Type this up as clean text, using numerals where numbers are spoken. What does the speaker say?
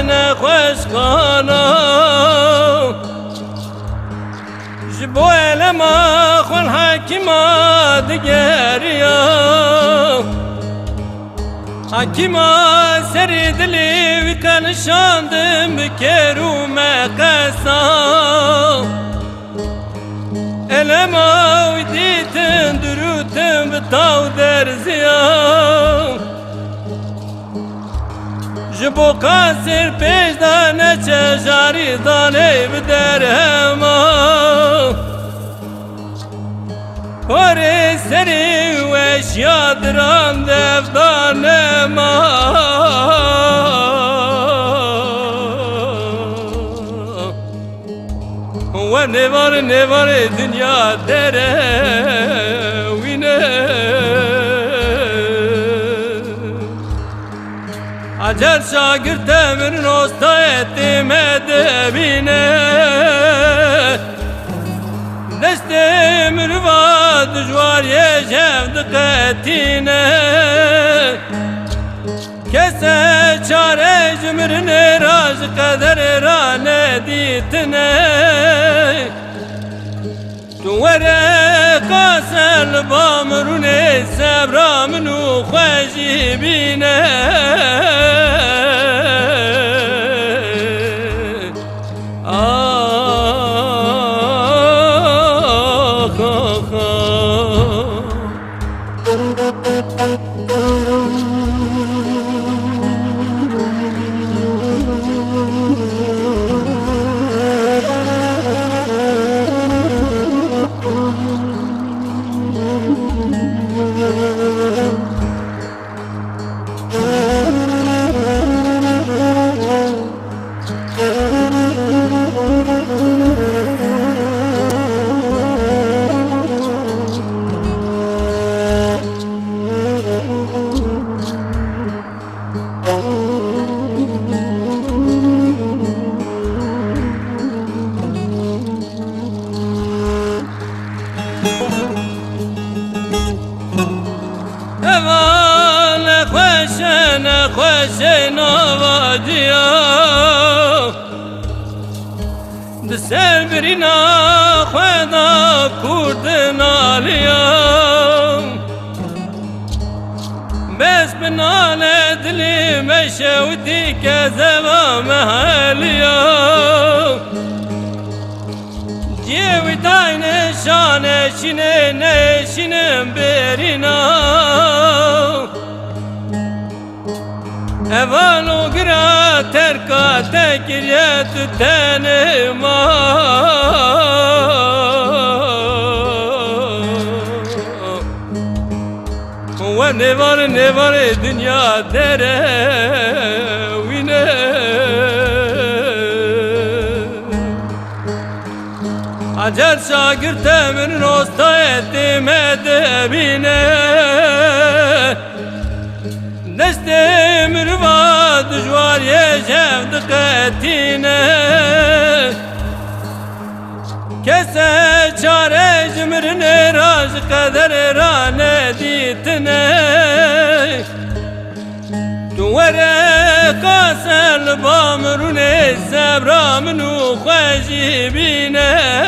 نخوش خانا جبو لما خون حكيما دقاريا حكيما سري دلي وكان شاندم بكيرو ما قسا لما وديتن دروتن بطاو درزيا جبو قاسر پیش دانه چه جاری دانه بدر هما پاره سری وش یادران دفدانه ما و نوار دنیا دره وینه عجل شاگرد من استایت مدبینه دست مروا دجوار یه جفت قتینه کسه چاره جمرن راج قدر را ندیتنه تو ورقا سل بامرونه سبرا منو خوشی بینه خوش نوادیا دسر برینا خدا کرد نالیا بس بنال دلی مشودی که زبا محلیا جیوی دای نشانه شینه نشینم برینا evalo gira terka tekirye tütenima ve ne var dünya dere vine acar şagir temin osta ettim edebine دسته مروا دجوار یه جفت قتینه کسه چاره جمرن راج قدر را ندیتنه تو ورقا سل بامرون زبرا منو خوشی بینه